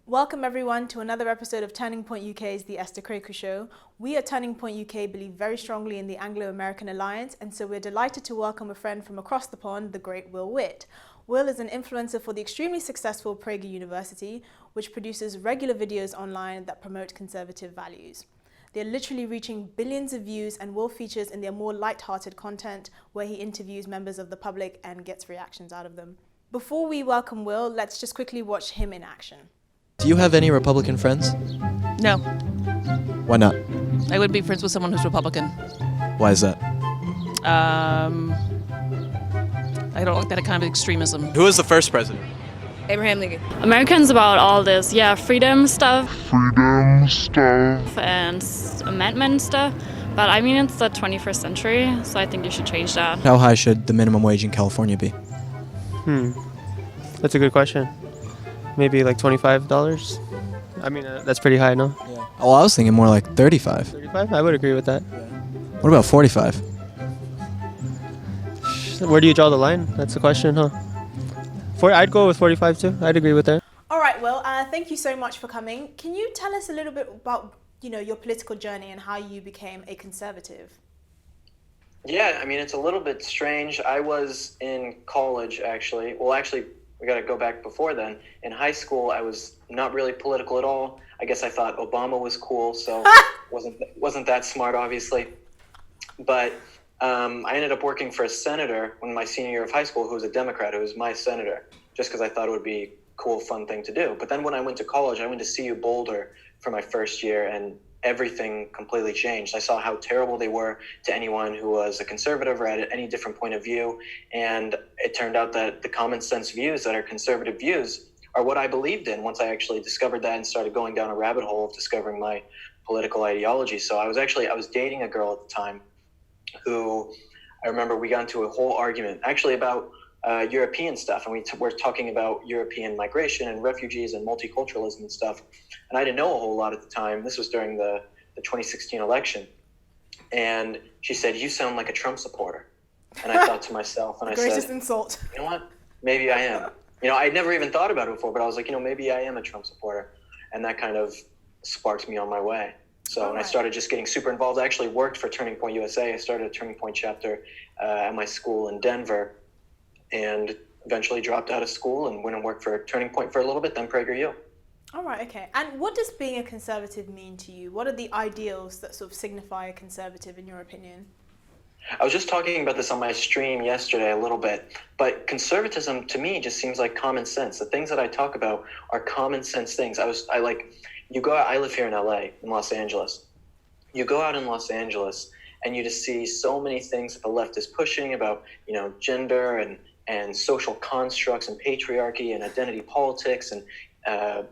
Welcome everyone to another episode of Turning Point UK's The Esther Krakue Show. We at Turning Point UK believe very strongly in the Anglo-American alliance, and so we're delighted to welcome a friend from across the pond, the great Witt. Will is an influencer for the extremely successful Prager University, which produces regular videos online that promote conservative values. They're literally reaching billions of views, and Will features in their more light-hearted content where he interviews members of the public and gets reactions out of them. Before we welcome Will, let's just quickly watch him in action. Do you have any Republican friends? No. Why not? I would be friends with someone who's Republican. Why is that? I don't like that kind of extremism. Who was the first president? Abraham Lincoln. Americans about all this, freedom stuff and amendment stuff. But I mean, it's the 21st century, so I think you should change that. How high should the minimum wage in California be? That's a good question. Maybe like $25. I mean, that's pretty high, no? Yeah. Oh, I was thinking more like 35. 35? I would agree with that. What about 45? Where do you draw the line? That's the question, huh? I'd go with 45 too. I'd agree with that. All right, Will, thank you so much for coming. Can you tell us a little bit about, your political journey and how you became a conservative? Yeah, I mean, it's a little bit strange. I was in college, actually. Well, actually, we got to go back before then. In high school, I was not really political at all. I guess I thought Obama was cool, so wasn't that smart, obviously. But I ended up working for a senator in my senior year of high school who was a Democrat, who was my senator, just because I thought it would be a cool, fun thing to do. But then when I went to college, I went to CU Boulder for my first year, and everything completely changed. I saw how terrible they were to anyone who was a conservative or had any different point of view. And it turned out that the common sense views that are conservative views are what I believed in once I actually discovered that and started going down a rabbit hole of discovering my political ideology. So I was dating a girl at the time who I remember we got into a whole argument actually about European stuff. And we were talking about European migration and refugees and multiculturalism and stuff. And I didn't know a whole lot at the time. This was during the 2016 election. And she said, "You sound like a Trump supporter." And I thought to myself, and I said, Greatest insult. "You know what? Maybe I am." I'd never even thought about it before, but I was like, maybe I am a Trump supporter. And that kind of sparked me on my way. So, and I started just getting super involved. I actually worked for Turning Point USA. I started a Turning Point chapter at my school in Denver, and eventually dropped out of school and went and worked for Turning Point for a little bit, then PragerU. All right, okay. And what does being a conservative mean to you? What are the ideals that sort of signify a conservative in your opinion? I was just talking about this on my stream yesterday a little bit, but conservatism to me just seems like common sense. The things that I talk about are common sense things. I live here in LA, in Los Angeles. You go out in Los Angeles and you just see so many things that the left is pushing about, gender and social constructs and patriarchy and identity politics and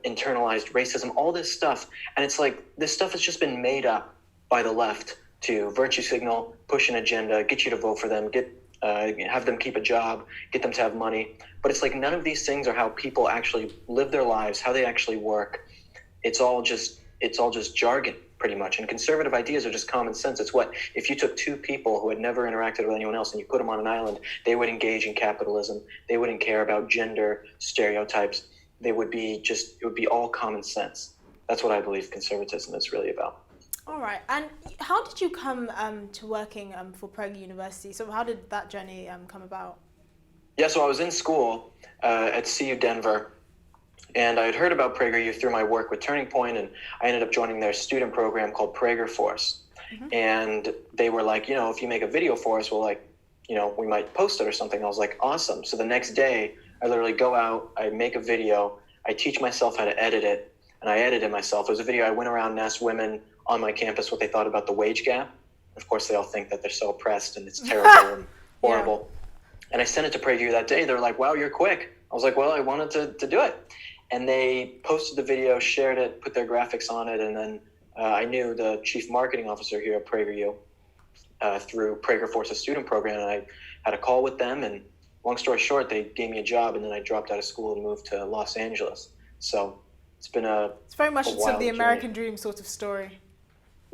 internalized racism, all this stuff. And it's like, this stuff has just been made up by the left to virtue signal, push an agenda, get you to vote for them, have them keep a job, get them to have money. But it's like none of these things are how people actually live their lives, how they actually work. It's all just jargon, pretty much. And conservative ideas are just common sense. It's what, if you took two people who had never interacted with anyone else and you put them on an island, they would engage in capitalism. They wouldn't care about gender stereotypes. It would be all common sense. That's what I believe conservatism is really about. All right. And how did you come to working for Prager University? So how did that journey come about? Yeah, so I was in school at CU Denver, and I had heard about PragerU through my work with Turning Point, and I ended up joining their student program called Prager Force. Mm-hmm. And they were like, if you make a video for us, we might post it or something. I was like, awesome. So the next day, I literally go out, I make a video, I teach myself how to edit it, and I edited myself. It was a video I went around and asked women on my campus what they thought about the wage gap. Of course, they all think that they're so oppressed and it's terrible and horrible. Yeah. And I sent it to PragerU that day. They were like, "Wow, you're quick." I was like, "Well, I wanted to do it." And they posted the video, shared it, put their graphics on it, and then I knew the chief marketing officer here at PragerU through Prager Force's student program, and I had a call with them, and long story short, they gave me a job, and then I dropped out of school and moved to Los Angeles. So it's been It's very much sort of the American dream sort of story.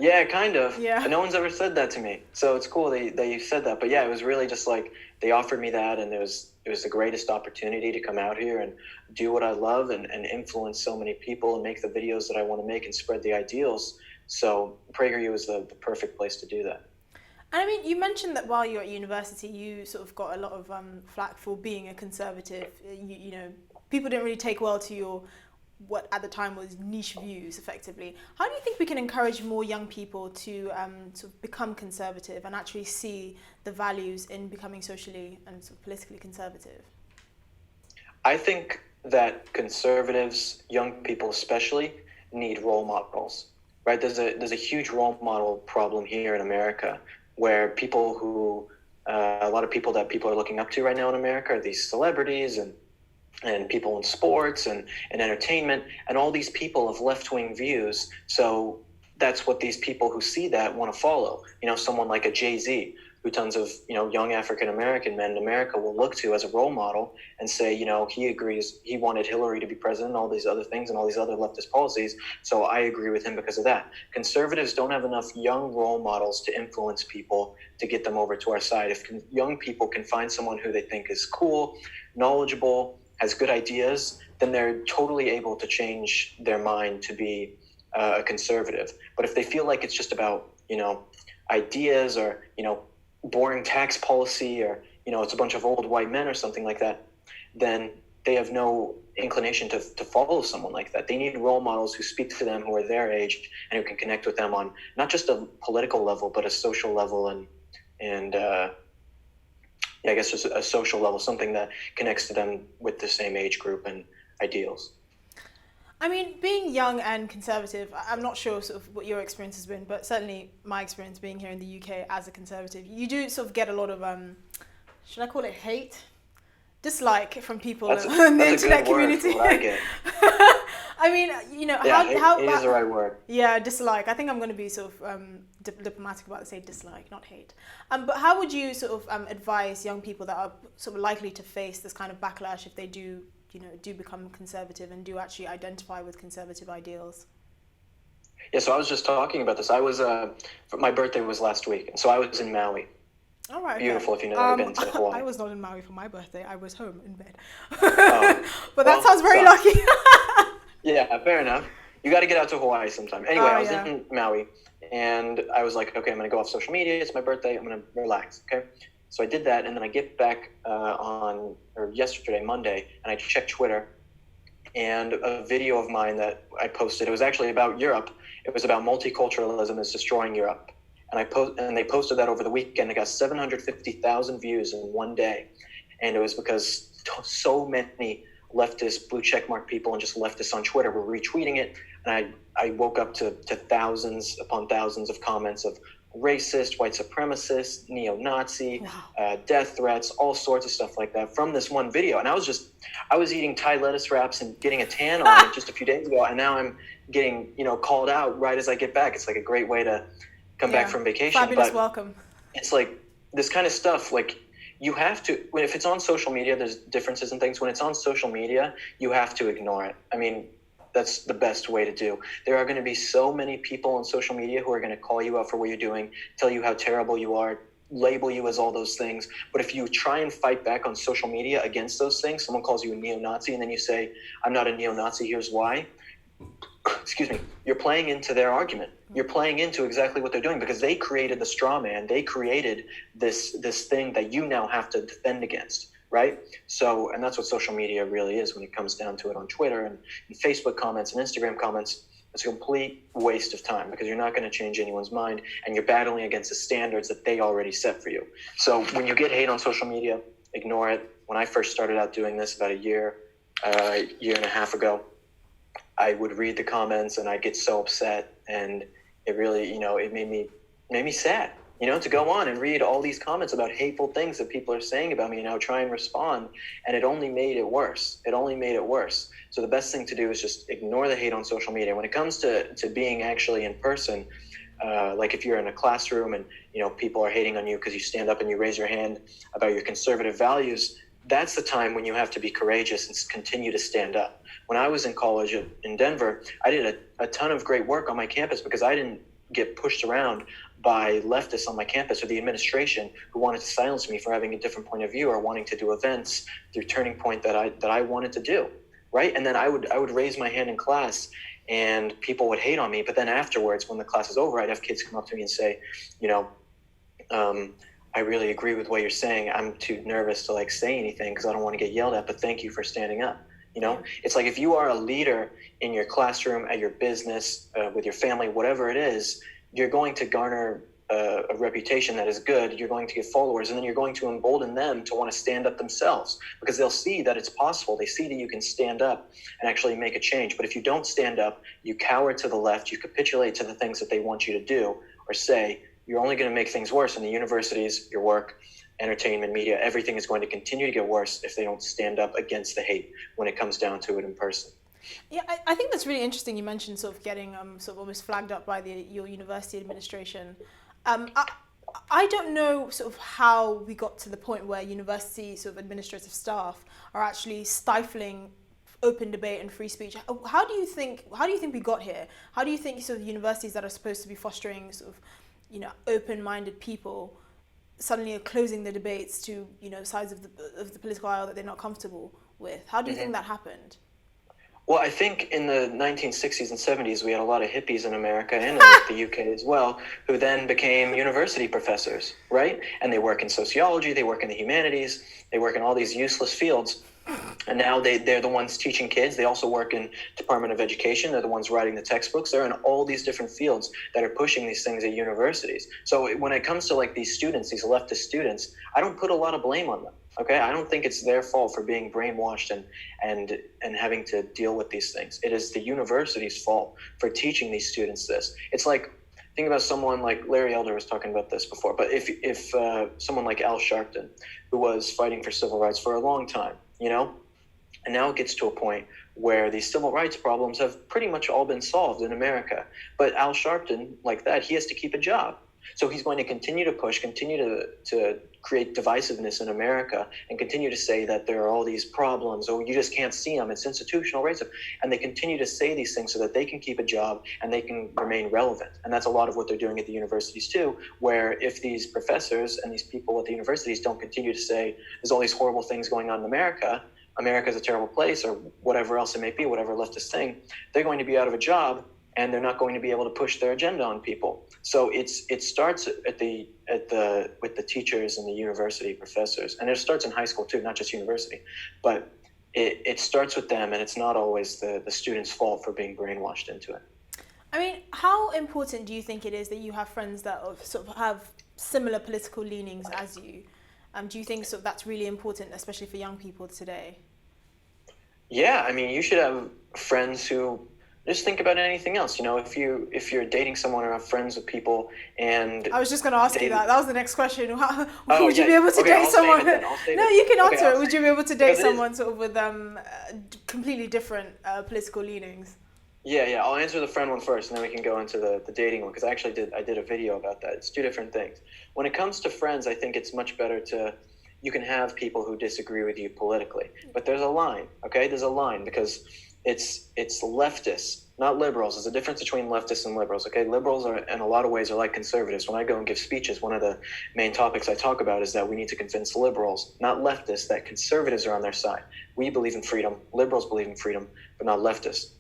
Yeah, kind of. Yeah. No one's ever said that to me, so it's cool that you said that. But yeah, it was really just like they offered me that, and it was the greatest opportunity to come out here and do what I love and influence so many people and make the videos that I want to make and spread the ideals. So PragerU is the perfect place to do that. And I mean, you mentioned that while you're at university, you sort of got a lot of flack for being a conservative. You know, people didn't really take well to your what at the time was niche views, effectively. How do you think we can encourage more young people to sort of become conservative and actually see the values in becoming socially and sort of politically conservative? I think that conservatives, young people especially, need role models, right? There's a huge role model problem here in America, where people who a lot of people that people are looking up to right now in America are these celebrities and people in sports and entertainment, and all these people have left-wing views. So that's what these people who see that want to follow. You know, someone like a Jay-Z, who tons of, you know, young African-American men in America will look to as a role model and say, you know, he agrees, he wanted Hillary to be president, all these other things and all these other leftist policies, so I agree with him because of that. Conservatives don't have enough young role models to influence people to get them over to our side. If young people can find someone who they think is cool, knowledgeable, has good ideas, then they're totally able to change their mind to be a conservative. But if they feel like it's just about, you know, ideas or, you know, boring tax policy or, you know, it's a bunch of old white men or something like that, then they have no inclination to follow someone like that. They need role models who speak to them, who are their age, and who can connect with them on not just a political level, but a social level and I guess just a social level, something that connects to them with the same age group and ideals. I mean, being young and conservative, I'm not sure sort of what your experience has been, but certainly my experience being here in the UK as a conservative, you do sort of get a lot of, should I call it hate? Dislike from people in the internet community. What I get. I mean, you know, yeah, how is the right word. Yeah, dislike. I think I'm going to be sort of diplomatic about say dislike, not hate. But how would you sort of advise young people that are sort of likely to face this kind of backlash if they do, you know, do become conservative and do actually identify with conservative ideals? Yeah, so I was just talking about this. I was, my birthday was last week, so I was in Maui. All right. Beautiful, okay. If you've never been to Hawaii. I was not in Maui for my birthday. I was home in bed. But that sounds very lucky. Yeah, fair enough. You got to get out to Hawaii sometime. Anyway, I was in Maui, and I was like, okay, I'm going to go off social media. It's my birthday. I'm going to relax, okay? So I did that, and then I get back yesterday, Monday, and I checked Twitter, and a video of mine that I posted, it was actually about Europe. It was about multiculturalism is destroying Europe. And they posted that over the weekend. It got 750,000 views in one day. And it was because so many leftist blue checkmark people and just leftists on Twitter were retweeting it. And I woke up to thousands upon thousands of comments of racist, white supremacist, neo-Nazi, death threats, all sorts of stuff like that from this one video. And I was eating Thai lettuce wraps and getting a tan on it just a few days ago. And now I'm getting, you know, called out right as I get back. It's like a great way to come back from vacation. Fabulous welcome. It's like this kind of stuff, like you have to, if it's on social media, there's differences and things. When it's on social media, you have to ignore it. I mean, that's the best way to do. There are going to be so many people on social media who are going to call you out for what you're doing, tell you how terrible you are, label you as all those things. But if you try and fight back on social media against those things, someone calls you a neo-Nazi and then you say, I'm not a neo-Nazi, here's why. Excuse me, you're playing into their argument. You're playing into exactly what they're doing because they created the straw man. They created this thing that you now have to defend against, right? So, and that's what social media really is when it comes down to it on Twitter and Facebook comments and Instagram comments. It's a complete waste of time because you're not going to change anyone's mind and you're battling against the standards that they already set for you. So when you get hate on social media, ignore it. When I first started out doing this about a year and a half ago, I would read the comments and I'd get so upset, and it really, you know, it made me sad, you know, to go on and read all these comments about hateful things that people are saying about me and I'll try and respond, and it only made it worse. So the best thing to do is just ignore the hate on social media. When it comes to being actually in person, like if you're in a classroom and, you know, people are hating on you because you stand up and you raise your hand about your conservative values, that's the time when you have to be courageous and continue to stand up. When I was in college in Denver, I did a ton of great work on my campus because I didn't get pushed around by leftists on my campus or the administration who wanted to silence me for having a different point of view or wanting to do events through Turning Point that I wanted to do, right? And then I would raise my hand in class and people would hate on me. But then afterwards, when the class is over, I'd have kids come up to me and say, I really agree with what you're saying. I'm too nervous to say anything because I don't want to get yelled at, but thank you for standing up. It's like if you are a leader in your classroom, at your business, with your family, whatever it is, you're going to garner a reputation that is good. You're going to get followers, and then you're going to embolden them to want to stand up themselves because they'll see that it's possible. They see that you can stand up and actually make a change. But if you don't stand up, you cower to the left, you capitulate to the things that they want you to do or say, you're only going to make things worse in the universities, your work, entertainment, media. Everything is going to continue to get worse if they don't stand up against the hate when it comes down to it in person. Yeah, I think that's really interesting. You mentioned sort of getting sort of almost flagged up by your university administration. I don't know sort of how we got to the point where university sort of administrative staff are actually stifling open debate and free speech. How do you think we got here? How do you think sort of universities that are supposed to be fostering sort of open-minded people suddenly are closing the debates to sides of the political aisle that they're not comfortable with? How do you think that happened? Well, I think in the 1960s and 70s, we had a lot of hippies in America and in the UK as well, who then became university professors, right? And they work in sociology, they work in the humanities, they work in all these useless fields. And now they're the ones teaching kids. They also work in Department of Education. They're the ones writing the textbooks. They're in all these different fields that are pushing these things at universities. So when it comes to these students, these leftist students, I don't put a lot of blame on them. Okay, I don't think it's their fault for being brainwashed and having to deal with these things. It is the university's fault for teaching these students this. It's like, think about someone like Larry Elder was talking about this before, but if someone like Al Sharpton, who was fighting for civil rights for a long time, and now it gets to a point where these civil rights problems have pretty much all been solved in America. But Al Sharpton, like that, he has to keep a job. So he's going to continue to push, continue to create divisiveness in America and continue to say that there are all these problems, or you just can't see them, it's institutional racism. And they continue to say these things so that they can keep a job and they can remain relevant. And that's a lot of what they're doing at the universities too, where if these professors and these people at the universities don't continue to say there's all these horrible things going on in America, America's a terrible place, or whatever else it may be, whatever leftist thing, they're going to be out of a job and they're not going to be able to push their agenda on people. So it starts with the teachers and the university professors, and it starts in high school too, not just university. But it starts with them, and it's not always the students' fault for being brainwashed into it. I mean, how important do you think it is that you have friends that sort of have similar political leanings as you? Do you think sort of that's really important, especially for young people today? Yeah, I mean, you should have friends who just think about anything else. If you're dating someone or have friends with people, and I was just going to ask you that. That was the next question. Would you yeah. be able to date someone? No, you can answer it. I'll Would you be able to date someone sort of with completely different political leanings? Yeah. I'll answer the friend one first, and then we can go into the dating one, because I did a video about that. It's two different things. When it comes to friends, I think it's much better you can have people who disagree with you politically, but there's a line. Okay, there's a line, because it's leftists, not liberals. There's a difference between leftists and liberals. Okay, liberals are in a lot of ways are like conservatives. When I go and give speeches, one of the main topics I talk about is that we need to convince liberals, not leftists, that conservatives are on their side. We believe in freedom. Liberals believe in freedom, but not leftists.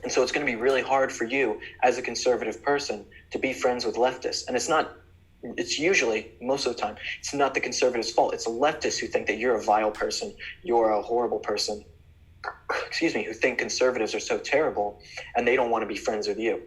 And so it's going to be really hard for you as a conservative person to be friends with leftists. And it's usually, most of the time, it's not the conservatives' fault. It's the leftists who think that you're a vile person, you're a horrible person, who think conservatives are so terrible, and they don't want to be friends with you.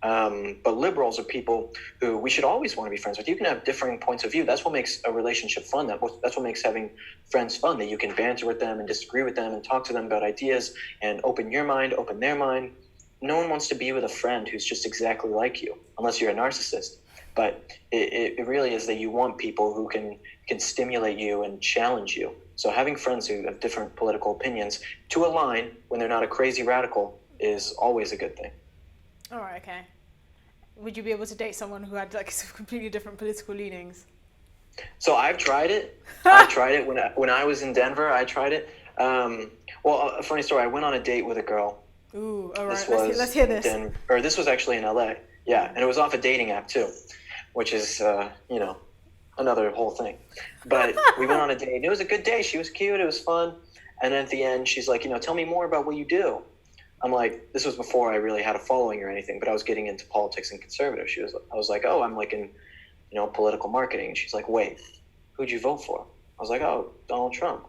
But liberals are people who we should always want to be friends with. You can have differing points of view. That's what makes a relationship fun. That's what makes having friends fun, that you can banter with them and disagree with them and talk to them about ideas and open your mind, open their mind. No one wants to be with a friend who's just exactly like you, unless you're a narcissist. But it really is that you want people who can stimulate you and challenge you. So having friends who have different political opinions to align when they're not a crazy radical is always a good thing. All right, okay. Would you be able to date someone who had completely different political leanings? So I've tried it. I tried it when I was in Denver. I tried it. Well, a funny story. I went on a date with a girl. Ooh, all right. Let's hear this. This was actually in LA. Yeah, and it was off a dating app too, which is, another whole thing. But we went on a date, and it was a good day. She was cute, it was fun. And then at the end, she's like, tell me more about what you do. I'm like, this was before I really had a following or anything, but I was getting into politics and conservative. I was like, oh, I'm like in, political marketing. And she's like, wait, who'd you vote for? I was like, oh, Donald Trump.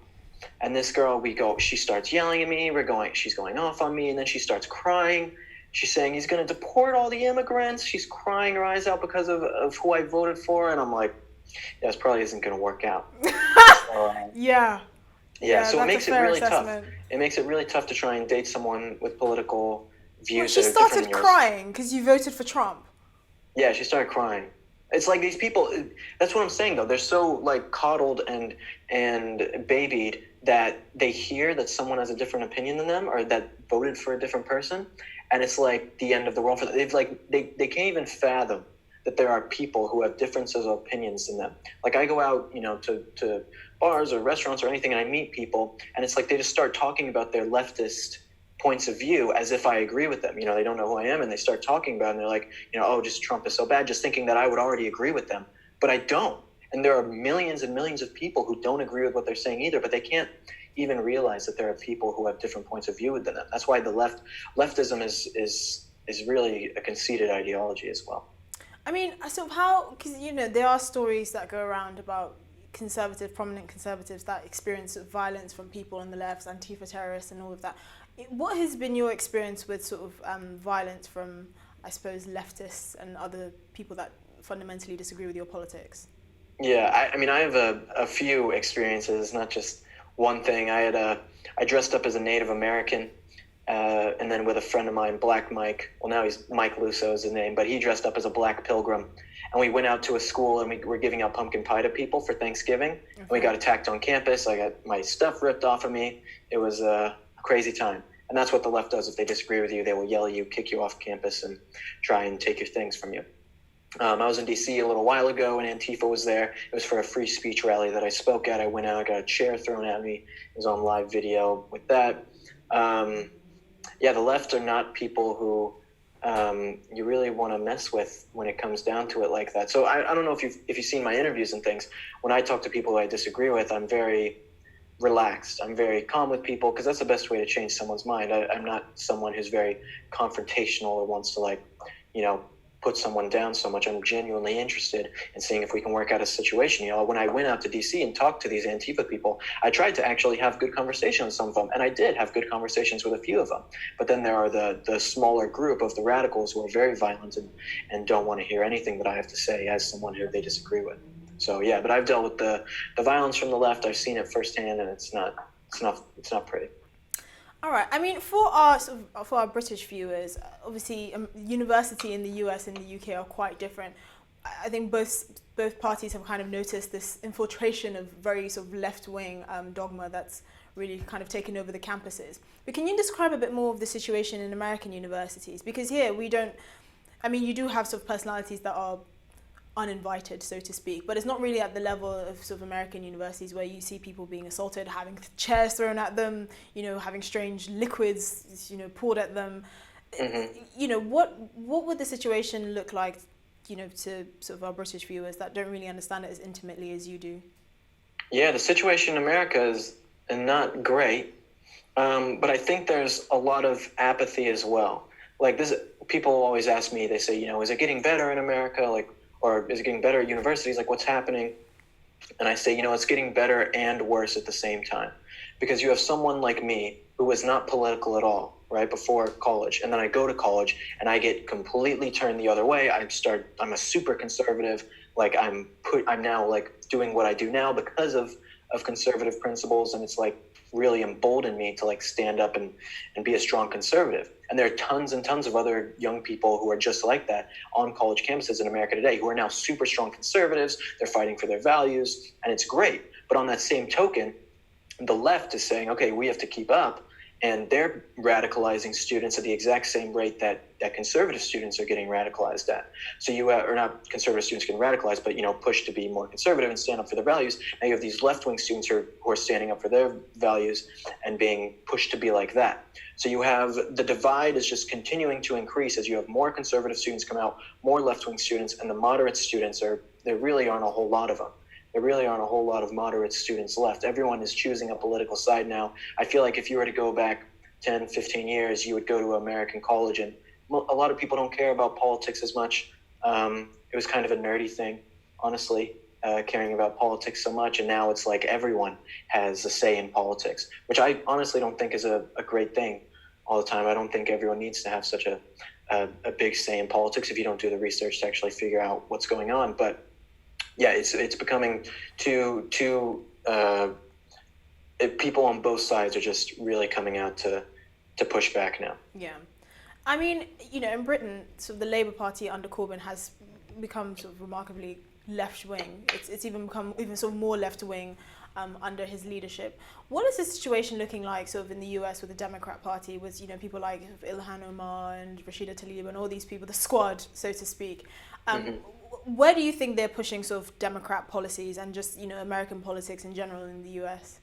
And this girl, she starts yelling at me. She's going off on me. And then she starts crying. She's saying he's going to deport all the immigrants. She's crying her eyes out because of who I voted for. And I'm like, yeah, this probably isn't going to work out. Yeah, so it makes it really assessment. tough. It makes it really tough to try and date someone with political views. Well, she started crying because you voted for Trump. Yeah, she started crying. It's like these people, that's what I'm saying though. They're so like coddled and babied that they hear that someone has a different opinion than them or that voted for a different person. And it's like the end of the world for them. They can't even fathom that there are people who have differences of opinions than them. Like I go out, to bars or restaurants or anything, and I meet people, and it's like they just start talking about their leftist points of view as if I agree with them. They don't know who I am, and they start talking about it, and they're like, oh, just Trump is so bad, just thinking that I would already agree with them. But I don't. And there are millions and millions of people who don't agree with what they're saying either, but they can't even realize that there are people who have different points of view than them. That's why the leftism is really a conceited ideology as well. I mean, so how, because, there are stories that go around about prominent conservatives that experience violence from people on the left, Antifa terrorists and all of that. What has been your experience with sort of violence from, I suppose, leftists and other people that fundamentally disagree with your politics? Yeah, I have a few experiences, not just one thing. I dressed up as a Native American, and then with a friend of mine, Black Mike. Well, now he's Mike Lusso is his name, but he dressed up as a Black Pilgrim. And we went out to a school and we were giving out pumpkin pie to people for Thanksgiving. Okay. And we got attacked on campus. I got my stuff ripped off of me. It was a crazy time. And that's what the left does. If they disagree with you, they will yell at you, kick you off campus, and try and take your things from you. I was in D.C. a little while ago, and Antifa was there. It was for a free speech rally that I spoke at. I went out, I got a chair thrown at me. It was on live video with that. The left are not people who you really want to mess with when it comes down to it like that. So I don't know if you've seen my interviews and things. When I talk to people who I disagree with, I'm very relaxed. I'm very calm with people because that's the best way to change someone's mind. I'm not someone who's very confrontational or wants to put someone down so much. I'm genuinely interested in seeing if we can work out a situation. When I went out to DC and talked to these Antifa people, I tried to actually have good conversations with some of them, and I did have good conversations with a few of them. But then there are the smaller group of the radicals who are very violent and don't want to hear anything that I have to say as someone who they disagree with. So yeah, but I've dealt with the violence from the left. I've seen it firsthand, and it's not pretty. All right. I mean, for our British viewers, obviously, university in the US and the UK are quite different. I think both parties have kind of noticed this infiltration of very sort of left-wing dogma that's really kind of taken over the campuses. But can you describe a bit more of the situation in American universities? Because here you do have sort of personalities that are uninvited, so to speak, but it's not really at the level of sort of American universities where you see people being assaulted, having chairs thrown at them, having strange liquids, poured at them. Mm-hmm. What would the situation look like, to sort of our British viewers that don't really understand it as intimately as you do? Yeah, the situation in America is not great, but I think there's a lot of apathy as well. Like this, people always ask me, they say, is it getting better in America? Or is it getting better at universities? Like, what's happening? And I say, it's getting better and worse at the same time. Because you have someone like me who was not political at all, right, before college. And then I go to college and I get completely turned the other way. I'm a super conservative. Like, I'm now, doing what I do now because of conservative principles. And it's, really emboldened me to, stand up and be a strong conservative. And there are tons and tons of other young people who are just like that on college campuses in America today who are now super strong conservatives. They're fighting for their values, and it's great. But on that same token, the left is saying, okay, we have to keep up and they're radicalizing students at the exact same rate that conservative students are getting radicalized at. So you or not conservative students getting radicalized, but pushed to be more conservative and stand up for their values. Now you have these left-wing students who are standing up for their values and being pushed to be like that. So you have the divide is just continuing to increase as you have more conservative students come out, more left-wing students, and the moderate students there really aren't a whole lot of them. There really aren't a whole lot of moderate students left. Everyone is choosing a political side now. I feel like if you were to go back 10, 15 years, you would go to American college, and a lot of people don't care about politics as much. It was kind of a nerdy thing, honestly, caring about politics so much. And now it's like everyone has a say in politics, which I honestly don't think is a great thing all the time. I don't think everyone needs to have such a big say in politics if you don't do the research to actually figure out what's going on. But yeah, it's becoming too people on both sides are just really coming out to push back now. Yeah. I mean, in Britain, so the Labour Party under Corbyn has become sort of remarkably left-wing. It's even become even sort of more left-wing under his leadership. What is the situation looking like sort of in the US with the Democrat Party, with people like Ilhan Omar and Rashida Tlaib and all these people, the squad, so to speak? Where do you think they're pushing sort of Democrat policies and just American politics in general in the US?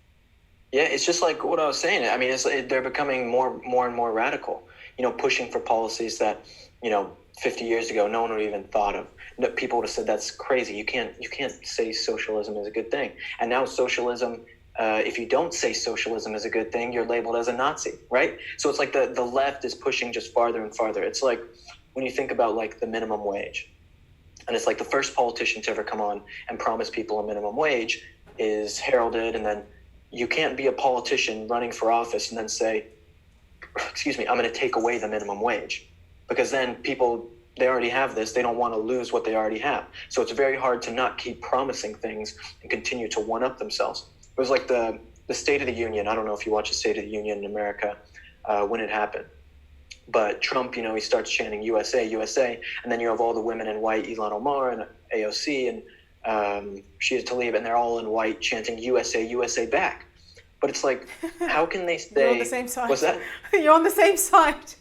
Yeah, it's just like what I was saying. I mean, they're becoming more and more radical. Pushing for policies that 50 years ago no one would even thought of. People would have said that's crazy. You can't say socialism is a good thing. And now socialism, if you don't say socialism is a good thing, you're labeled as a Nazi, right? So it's like the left is pushing just farther and farther. It's like when you think about like the minimum wage. And it's like the first politician to ever come on and promise people a minimum wage is heralded, and then you can't be a politician running for office and then say, excuse me, I'm going to take away the minimum wage. Because then people, they already have this. They don't want to lose what they already have. So it's very hard to not keep promising things and continue to one-up themselves. It was like the State of the Union. I don't know if you watch the State of the Union in America when it happened. But Trump, he starts chanting USA, USA, and then you have all the women in white, Ilhan Omar and AOC and Rashida Tlaib, and they're all in white chanting USA, USA back. But it's like, how can they say... You're on the same side. What's that? You're on the same side.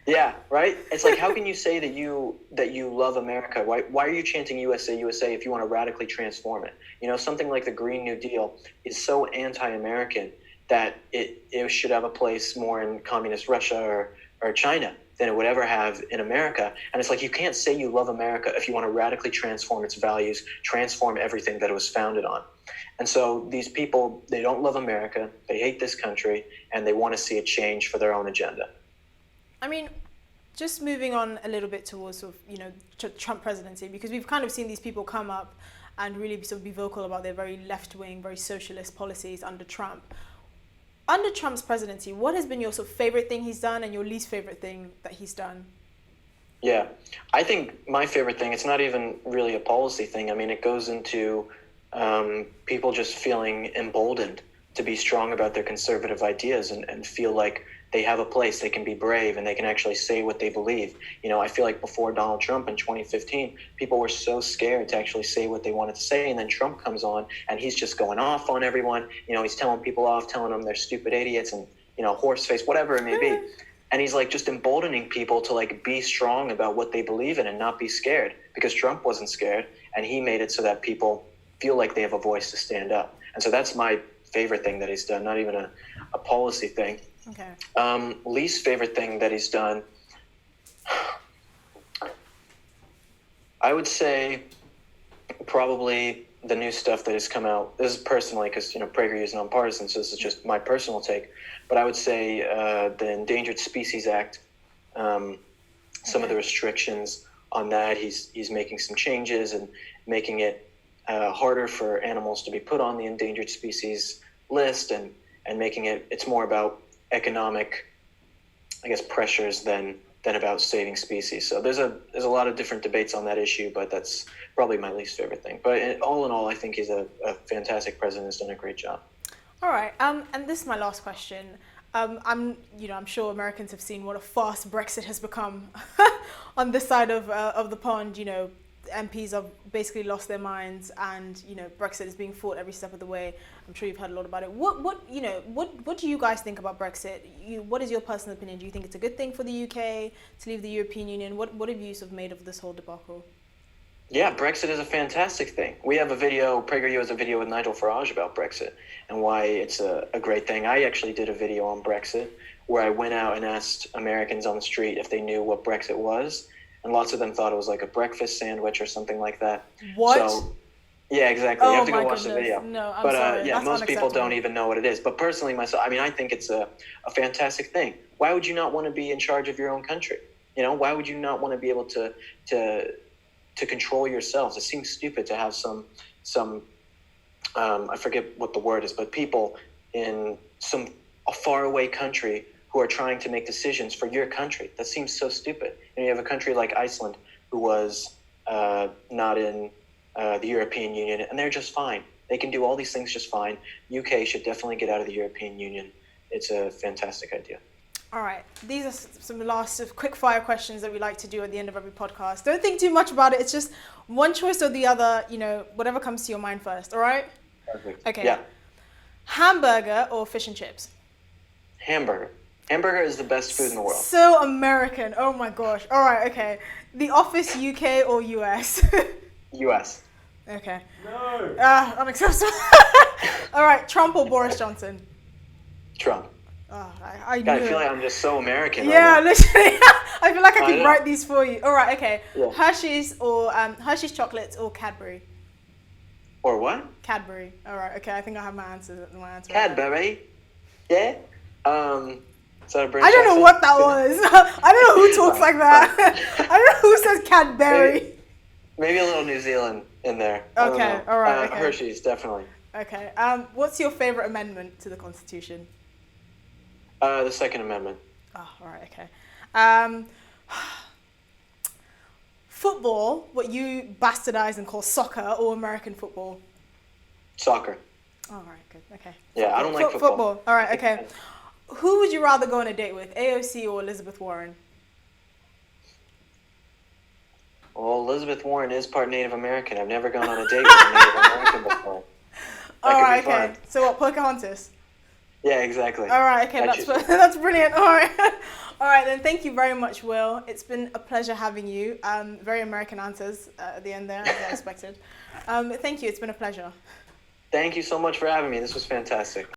Yeah, right? It's like, how can you say that you love America? Why are you chanting USA, USA if you want to radically transform it? Something like the Green New Deal is so anti-American that it should have a place more in communist Russia or China than it would ever have in America. And it's like, you can't say you love America if you want to radically transform its values, transform everything that it was founded on. And so these people, they don't love America, they hate this country, and they want to see it change for their own agenda. I mean, just moving on a little bit towards sort of, Trump presidency, because we've kind of seen these people come up and really sort of be vocal about their very left-wing, very socialist policies under Trump. Under Trump's presidency, what has been your sort of favorite thing he's done and your least favorite thing that he's done? Yeah, I think my favorite thing, it's not even really a policy thing. I mean, it goes into people just feeling emboldened to be strong about their conservative ideas and feel like they have a place, they can be brave, and they can actually say what they believe. I feel like before Donald Trump in 2015, people were so scared to actually say what they wanted to say, and then Trump comes on, and he's just going off on everyone. He's telling people off, telling them they're stupid idiots and, horse face, whatever it may be. And he's like just emboldening people to like be strong about what they believe in and not be scared, because Trump wasn't scared, and he made it so that people feel like they have a voice to stand up. And so that's my favorite thing that he's done, not even a policy thing. Okay. Least favorite thing that he's done, I would say probably the new stuff that has come out. This is personally because, PragerU is nonpartisan, so this is just my personal take. But I would say the Endangered Species Act, some of the restrictions on that, he's making some changes and making it harder for animals to be put on the endangered species list and making it's more about economic, I guess, pressures than about saving species. So there's a lot of different debates on that issue, but that's probably my least favorite thing. But all in all, I think he's a fantastic president, has done a great job. All right, and this is my last question. I'm sure Americans have seen what a farce Brexit has become on this side of the pond. MPs have basically lost their minds, and Brexit is being fought every step of the way. I'm sure you've heard a lot about it. What do you guys think about Brexit? What is your personal opinion? Do you think it's a good thing for the UK to leave the European Union? What have you sort of made of this whole debacle? Yeah, Brexit is a fantastic thing. We have a video, PragerU has a video with Nigel Farage about Brexit and why it's a great thing. I actually did a video on Brexit where I went out and asked Americans on the street if they knew what Brexit was. And lots of them thought it was like a breakfast sandwich or something like that. What? So, yeah, exactly. You have to go watch the goodness. video. No, I'm but sorry. yeah, That's most people unacceptable. don't even know what it is. But personally, myself, I mean, I think it's a fantastic thing. Why would you not want to be in charge of your own country? Why would you not want to be able to control yourselves? It seems stupid to have some I forget what the word is, but people in a faraway country who are trying to make decisions for your country. That seems so stupid. And you have a country like Iceland who was not in the European Union, and they're just fine. They can do all these things just fine. UK should definitely get out of the European Union. It's a fantastic idea. All right, these are some last quick fire questions that we like to do at the end of every podcast. Don't think too much about it. It's just one choice or the other, whatever comes to your mind first, all right? Perfect. Okay. Yeah. Hamburger or fish and chips? Hamburger. Hamburger is the best food in the world. So American. Oh my gosh. All right, okay. The Office, UK or US? US. Okay. No. Unacceptable. All right, Trump or Boris Johnson? Trump. Oh, I God, knew I feel it. like I'm just so American. Yeah, right now. literally. I feel like I could know. write these for you. All right, okay. Yeah. Hershey's chocolates or Cadbury? Or what? Cadbury. All right, okay. I think I have my answer. Cadbury. Yeah. Is that a British I don't know accent? what that was. I don't know who talks like that. I don't know who says Cadbury. Maybe a little New Zealand in there. I don't Okay, know. all right, okay. Hershey's, definitely. Okay. What's your favorite amendment to the Constitution? The Second Amendment. Oh, all right, okay. Football, what you bastardize and call soccer, or American football? Soccer. All right, good. Okay. Yeah, I don't like football. All right, okay. Who would you rather go on a date with, AOC or Elizabeth Warren? Well, Elizabeth Warren is part Native American. I've never gone on a date with a Native American before. That All could right, be okay. fun. So what, Pocahontas? Yeah, exactly. All right, okay, that's brilliant. All right. All right, then thank you very much, Will. It's been a pleasure having you. Very American answers at the end there, as I expected. Thank you, it's been a pleasure. Thank you so much for having me. This was fantastic.